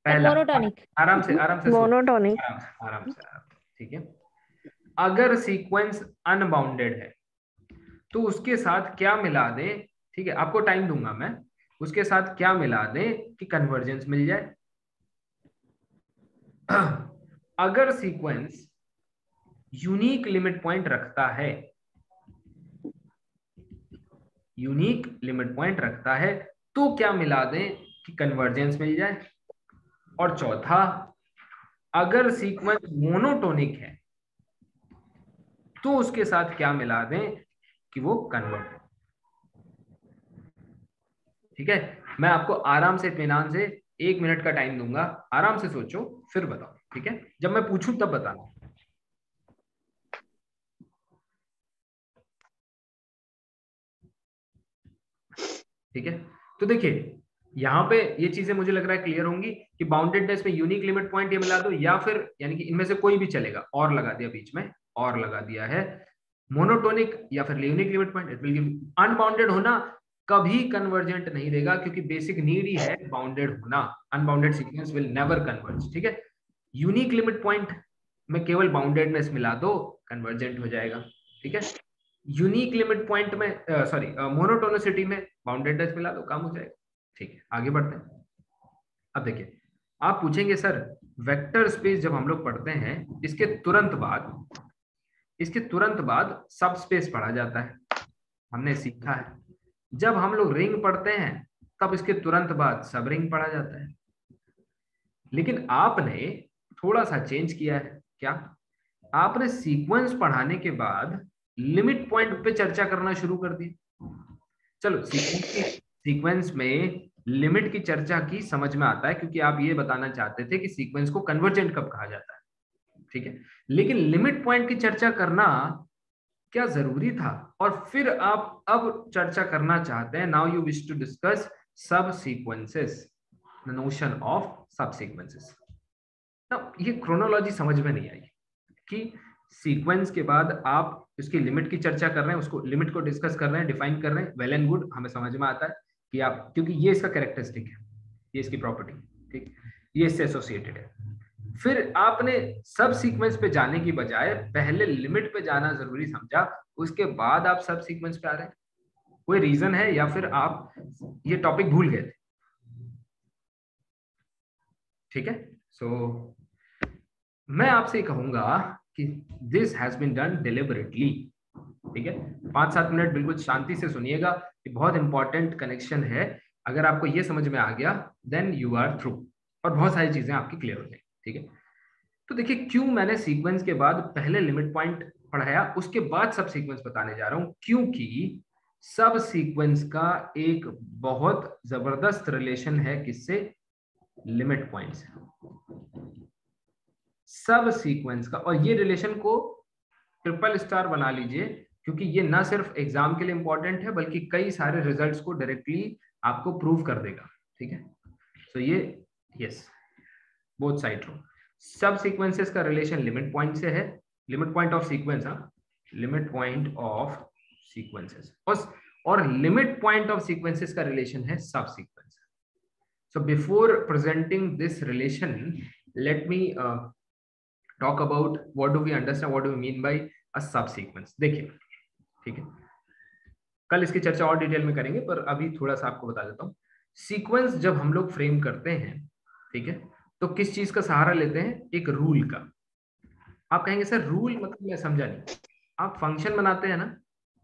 पहला, मोनोटोनिक। आराम से मोनोटोनिक। आराम से, ठीक है। अगर सीक्वेंस अनबाउंडेड है तो उसके साथ क्या मिला दें, ठीक है, आपको टाइम दूंगा मैं, उसके साथ क्या मिला दें कि कन्वर्जेंस मिल जाए? अगर सीक्वेंस यूनिक लिमिट पॉइंट रखता है, यूनिक लिमिट पॉइंट रखता है, तो क्या मिला दें कि कन्वर्जेंस मिल जाए? और चौथा, अगर सीक्वेंस मोनोटोनिक है तो उसके साथ क्या मिला दें कि वो कन्वर्ट, ठीक है। मैं आपको आराम से, इत्मीनान से 1 मिनट का टाइम दूंगा, आराम से सोचो फिर बताओ, ठीक है। जब मैं पूछूं तब बताना, ठीक है। तो देखिए यहाँ पे ये चीजें मुझे लग रहा है क्लियर होंगी कि बाउंडेडनेस में यूनिक लिमिट पॉइंट ये मिला दो, या फिर यानी कि इनमें से कोई भी चलेगा, और लगा दिया बीच में, और लगा दिया है, मोनोटोनिक या फिर unique limit point, it will give. Unbounded होना कभी कन्वर्जेंट नहीं देगा, क्योंकि बेसिक नीड ही है बाउंडेड होना। Unbounded sequence will never converge, ठीक है। यूनिक लिमिट पॉइंट में केवल बाउंडेडनेस मिला दो, कन्वर्जेंट हो जाएगा, ठीक है। यूनिक लिमिट पॉइंट में, सॉरी मोनोटोनिसिटी में बाउंडेडनेस मिला दो, काम हो जाएगा, ठीक है। आगे बढ़ते हैं। अब देखिए, आप पूछेंगे सर वेक्टर स्पेस जब हम लोग पढ़ते हैं, इसके तुरंत बाद सब स्पेस पढ़ा जाता है, हमने सीखा है। जब हम लोग रिंग पढ़ते हैं तब इसके तुरंत बाद सब रिंग पढ़ा जाता है। लेकिन आपने थोड़ा सा चेंज किया है, क्या? आपने सीक्वेंस पढ़ाने के बाद लिमिट पॉइंट पे चर्चा करना शुरू कर दी। चलो सीक्वेंस में लिमिट की चर्चा की, समझ में आता है, क्योंकि आप ये बताना चाहते थे कि सीक्वेंस को कन्वर्जेंट कब कहा जाता है, ठीक है। लेकिन लिमिट पॉइंट की चर्चा करना क्या जरूरी था? और फिर आप अब चर्चा करना चाहते हैं, now you wish to discuss subsequences, the notion of subsequences. ये क्रोनोलॉजी समझ में नहीं आई कि सीक्वेंस के बाद आप उसकी लिमिट की चर्चा कर रहे हैं, उसको लिमिट को डिस्कस कर रहे हैं, डिफाइन कर रहे हैं, वेल एंड गुड, हमें समझ में आता है कि आप, क्योंकि ये इसका कैरेक्टरिस्टिक है, ये इसकी प्रॉपर्टी, ठीक, ये इससे एसोसिएटेड है। फिर आपने सब सीक्वेंस पे जाने की बजाय पहले लिमिट पे जाना जरूरी समझा, उसके बाद आप सब सीक्वेंस पे आ रहे हैं। कोई रीजन है या फिर आप ये टॉपिक भूल गए थे? ठीक है, सो मैं आपसे कहूंगा कि this has been done deliberately. ठीक है, 5-7 मिनट बिल्कुल शांति से सुनिएगा, ये बहुत इंपॉर्टेंट कनेक्शन है। अगर आपको ये समझ में आ गया देन यू आर थ्रू, और बहुत सारी चीजें आपकी क्लियर हो जाएंगी। ठीक है, तो देखिए क्यों मैंने सीक्वेंस के बाद पहले लिमिट पॉइंट पढ़ाया, उसके बाद सब सीक्वेंस बताने जा रहा हूं, क्योंकि सब सीक्वेंस का एक बहुत जबरदस्त रिलेशन है किससे? लिमिट पॉइंट से। सब सीक्वेंस का, और ये रिलेशन को ट्रिपल स्टार बना लीजिए, क्योंकि ये ना सिर्फ एग्जाम के लिए इंपॉर्टेंट है बल्कि कई सारे रिजल्ट्स को डायरेक्टली आपको प्रूव कर देगा। ठीक है, तो ये यस, बोथ साइड ट्रू। सब सीक्वेंसेस का रिलेशन लिमिट पॉइंट से है, लिमिट पॉइंट ऑफ सीक्वेंस, हाँ, लिमिट पॉइंट ऑफ सीक्वेंसेस, और लिमिट पॉइंट ऑफ सीक्वेंसेस का रिलेशन है सब sequence. So before presenting this relation, let me talk about what do we understand, what do we mean by a subsequence। देखिए, ठीक है, कल इसकी चर्चा और डिटेल में करेंगे, पर अभी थोड़ा सा आपको बता देता हूँ। सीक्वेंस जब हम लोग फ्रेम करते हैं, ठीक है, तो किस चीज का सहारा लेते हैं? एक रूल का। आप कहेंगे सर रूल मतलब मैं समझा नहीं। आप फंक्शन बनाते हैं ना,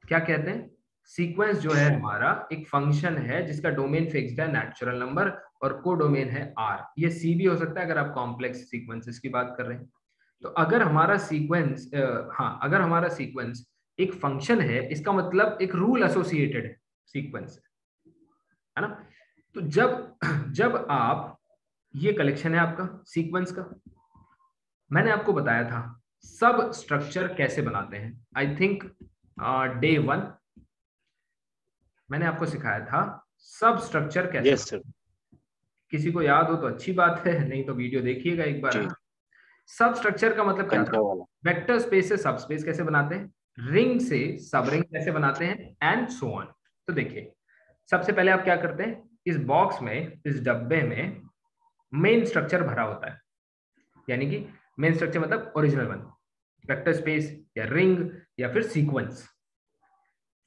क्या कहते हैं? सीक्वेंस जो है हमारा एक फंक्शन है जिसका डोमेन फिक्स्ड है, नेचुरल नंबर, और को डोमेन है आर। ये सी भी हो सकता है अगर आप कॉम्प्लेक्स सीक्वेंसेस की बात कर रहे हैं। तो अगर हमारा सीक्वेंस अगर हमारा सीक्वेंस एक फंक्शन है, इसका मतलब एक रूल एसोसिएटेड है सीक्वेंस, है ना? तो जब आप, ये कलेक्शन है आपका सीक्वेंस का, मैंने आपको बताया था सब स्ट्रक्चर कैसे बनाते हैं। आई थिंक डे 1 मैंने आपको सिखाया था सब स्ट्रक्चर कैसे। Yes sir. था। किसी को याद हो तो अच्छी बात है, नहीं तो वीडियो देखिएगा एक बार। सब स्ट्रक्चर का मतलब क्या था? वेक्टर स्पेस से सब स्पेस कैसे बनाते हैं, रिंग से सब रिंग कैसे बनाते हैं, एंड सो ऑन। तो देखिए, सबसे पहले आप क्या करते हैं, इस बॉक्स में, इस डब्बे में मेन स्ट्रक्चर भरा होता है, यानी कि मेन स्ट्रक्चर मतलब ओरिजिनल वन, वेक्टर स्पेस या रिंग या फिर सीक्वेंस।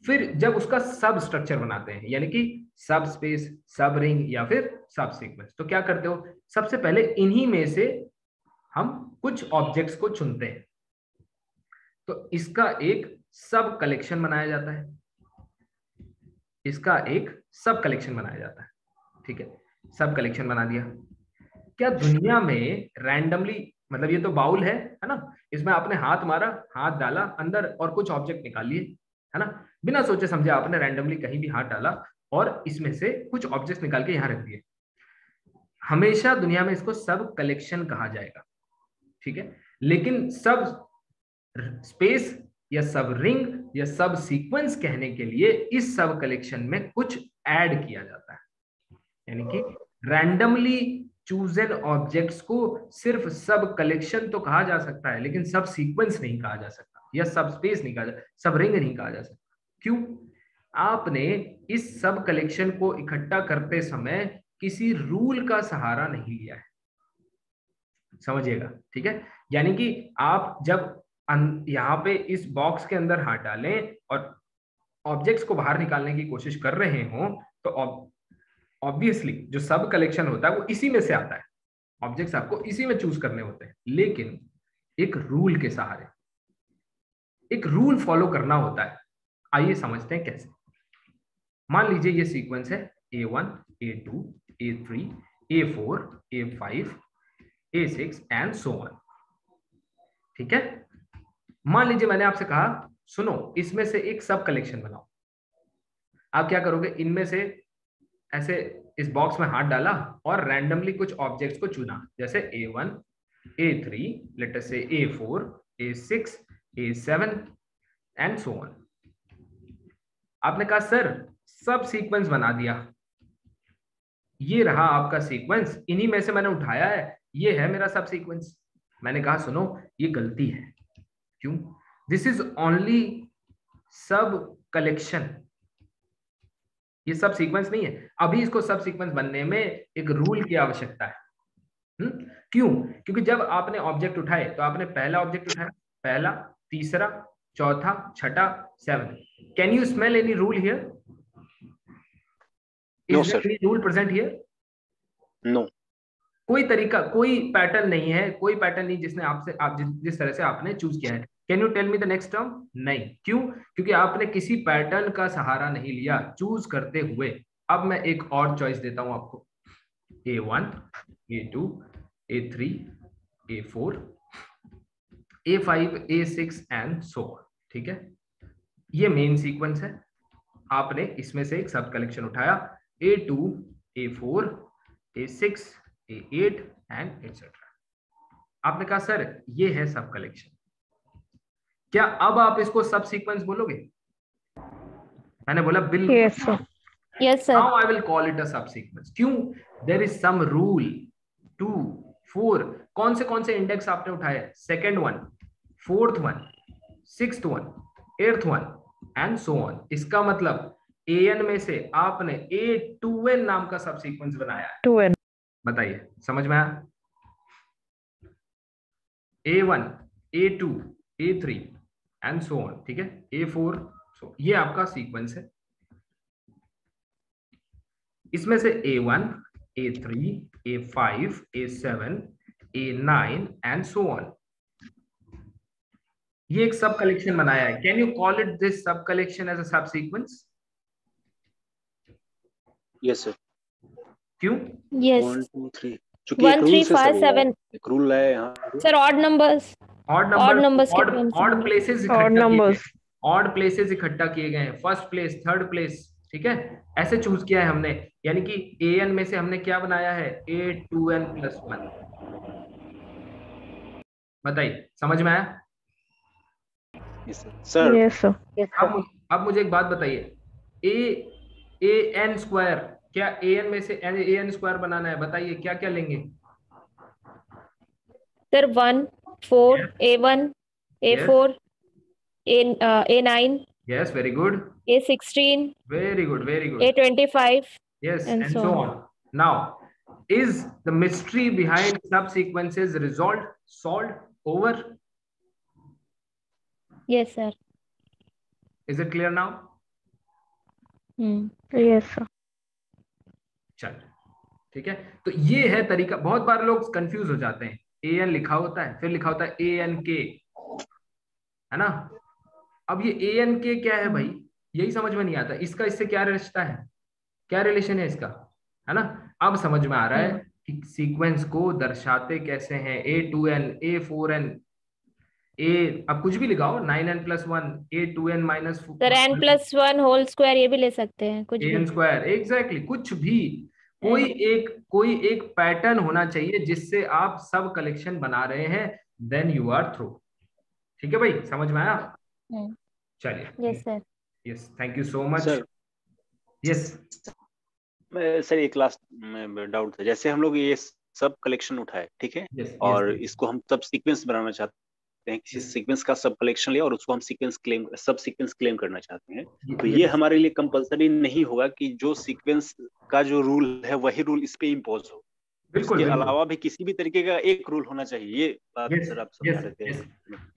फिर जब उसका सब स्ट्रक्चर बनाते हैं, यानी कि सब स्पेस, सब रिंग या फिर सब सीक्वेंस, तो क्या करते हो? सबसे पहले इन्हीं में से हम कुछ ऑब्जेक्ट्स को चुनते हैं, तो इसका एक सब कलेक्शन बनाया जाता है, इसका एक सब कलेक्शन बनाया जाता है। ठीक है, सब कलेक्शन बना दिया। क्या दुनिया में रैंडमली, मतलब ये तो बाउल है ना, इसमें आपने हाथ मारा, हाथ डाला अंदर और कुछ ऑब्जेक्ट निकाल लिए, है ना, बिना सोचे समझे आपने रैंडमली कहीं भी हाथ डाला और इसमें से कुछ ऑब्जेक्ट निकाल के यहां रख दिए। हमेशा दुनिया में इसको सब कलेक्शन कहा जाएगा। ठीक है, लेकिन सब स्पेस या सब रिंग या सब सीक्वेंस कहने के लिए इस सब कलेक्शन में कुछ ऐड किया जाता है, यानी कि रैंडमली चूजन ऑब्जेक्ट्स को सिर्फ सब कलेक्शन तो कहा जा सकता है, लेकिन सब सीक्वेंस नहीं कहा जा सकता, या सब स्पेस नहीं कहा जा, सब रिंग नहीं कहा जा सकता। क्यों? आपने इस सब कलेक्शन को इकट्ठा करते समय किसी रूल का सहारा नहीं लिया है, समझिएगा। ठीक है, यानी कि आप जब यहाँ पे इस बॉक्स के अंदर हाथ डालें और ऑब्जेक्ट्स को बाहर निकालने की कोशिश कर रहे हो, तो ऑब्वियसली जो सब कलेक्शन होता है वो इसी में से आता है, ऑब्जेक्ट्स आपको इसी में चूज करने होते हैं, लेकिन एक रूल के सहारे, एक रूल फॉलो करना होता है। आइए समझते हैं कैसे। मान लीजिए ये सीक्वेंस है A1, A2, A3, A4, A5, A6 and so on. ठीक है, मान लीजिए मैंने आपसे कहा सुनो इसमें से एक सब कलेक्शन बनाओ। आप क्या करोगे? इनमें से ऐसे इस बॉक्स में हाथ डाला और रैंडमली कुछ ऑब्जेक्ट्स को चुना, जैसे A1, A3, लेट अस से A4, A6, A7 and so on. आपने कहा सर सब सीक्वेंस बना दिया, ये रहा आपका सीक्वेंस, इन्हीं में से मैंने उठाया है, ये है मेरा सब सीक्वेंस। मैंने कहा सुनो ये गलती है। क्यों? दिस इज ओनली सब कलेक्शन, ये सब सीक्वेंस नहीं है। अभी इसको सब सीक्वेंस बनने में एक रूल की आवश्यकता है। क्यों? क्योंकि जब आपने ऑब्जेक्ट उठाए तो आपने पहला ऑब्जेक्ट उठाया, पहला, तीसरा, चौथा, छठा, 7। Can you smell any rule here? No is there sir, any rule present here? No. कोई तरीका, कोई पैटर्न नहीं है, कोई पैटर्न नहीं जिसने आपसे आप जिस तरह से आपने चूज किया है। Can you tell me the next term? नहीं। क्यों? क्योंकि आपने किसी पैटर्न का सहारा नहीं लिया चूज करते हुए। अब मैं एक और चॉइस देता हूं आपको, A1, A2, A3, A4, A5, A6 and so on. ठीक है, ये मेन सीक्वेंस है। आपने इसमें से एक सब कलेक्शन उठाया, A2, A4, A6, A8 and etcetera. आपने कहा सर ये है सब कलेक्शन, क्या अब आप इसको सब सीक्वेंस बोलोगे? मैंने बोला बिल्कुल। Yes, sir. Yes, sir. Now I will call it a subsequence. क्यों? There is some rule. 2, 4, कौन से इंडेक्स आपने उठाए? Second one, fourth one, sixth one, eighth one and so on. इसका मतलब an में से आपने A2n नाम का सब सीक्वेंस बनाया है। 2n. बताइए, समझ में आया? A1, A2, A3 and so on. ठीक है, A4, so ये आपका सीक्वेंस है। इसमें से A1, A3, A5, A7, A9 and so on, ये एक सब कलेक्शन बनाया है। Can you call it this सब कलेक्शन एज अ सब सीक्वेंस? Yes sir. क्यों? Yes. 1 2 3, चूंकि 1 3 5 7. एक रूल है यहाँ। Sir, odd numbers. Odd Odd numbers number, कितने हैं? Odd places Odd numbers. Odd places इकट्ठा किए गए हैं। फर्स्ट प्लेस, थर्ड प्लेस, ठीक है, ऐसे चूज किया है हमने। यानी कि an में से हमने क्या बनाया है? A2n+1। बताइए, समझ में आया? Sir Yes, sir. अब मुझे एक बात बताइए, an स्क्वायर, क्या an में से an स्क्वायर बनाना है? बताइए क्या क्या लेंगे? Sir, 1 4 A1 A4 A9 yes, very good, A16 very good, very good. A25 Yes, and and so so on. on. Now, is the mystery behind subsequences resolved, solved, over? Yes, sir. Is it clear now? Yes, sir. चल, ठीक है। तो ये है तरीका। बहुत बार लोग confuse हो जाते हैं, an लिखा होता है, फिर लिखा होता है ank, है ना? अब ये ank क्या है भाई, यही समझ में नहीं आता। इसका इससे क्या रिश्ता है, क्या रिलेशन है इसका, है ना? अब समझ में आ रहा है कि सीक्वेंस को दर्शाते कैसे हैं। A2n, A4n, अब कुछ भी लिखाओ, 9n+1, A2n- Sir, n+1 whole square ये भी ले सकते हैं, कुछ भी। an स्क्वायर, एग्जैक्टली, कुछ भी। कोई एक पैटर्न होना चाहिए जिससे आप सब कलेक्शन बना रहे हैं, देन यू आर थ्रू। ठीक है भाई, समझ में आया? चलिए, yes sir. Yes, thank you so much. Sir yes sir एक लास्ट में डाउट था, जैसे हम लोग ये सब कलेक्शन उठाए, ठीक है, यस और इसको हम सब सीक्वेंस बनाना चाहते हैं, किसी सीक्वेंस का सब कलेक्शन लिया और उसको हम सब सीक्वेंस क्लेम करना चाहते हैं, तो ये हमारे लिए कंपलसरी नहीं होगा कि जो सीक्वेंस का जो रूल है वही रूल इस पे इम्पोज हो, बिल्कुल, इसके अलावा भी किसी भी तरीके का एक रूल होना चाहिए। ये बात सर आप समझा रहे थे।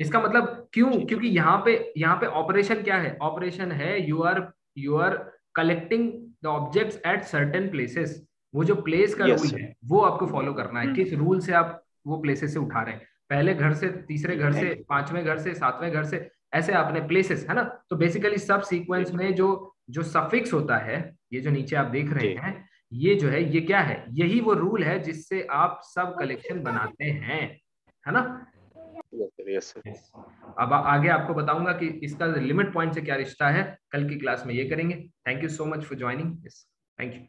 इसका मतलब क्यों? क्योंकि यहाँ पे ऑपरेशन क्या है? ऑपरेशन है you are collecting the objects at certain places. वो जो प्लेस का रूल है वो आपको फॉलो करना है। किस रूल से आप वो प्लेसेस से उठा रहे हैं, पहले घर से, तीसरे घर से, पांचवें घर से, सातवें घर से, ऐसे आपने प्लेसेस, है ना? तो बेसिकली सब सीक्वेंस में जो सफिक्स होता है, ये जो नीचे आप देख रहे हैं, ये जो है, ये क्या है? यही वो रूल है जिससे आप सब कलेक्शन बनाते हैं, है ना? अब आगे आपको बताऊंगा कि इसका लिमिट पॉइंट से क्या रिश्ता है, कल की क्लास में ये करेंगे। Thank you so much for joining. Thank you.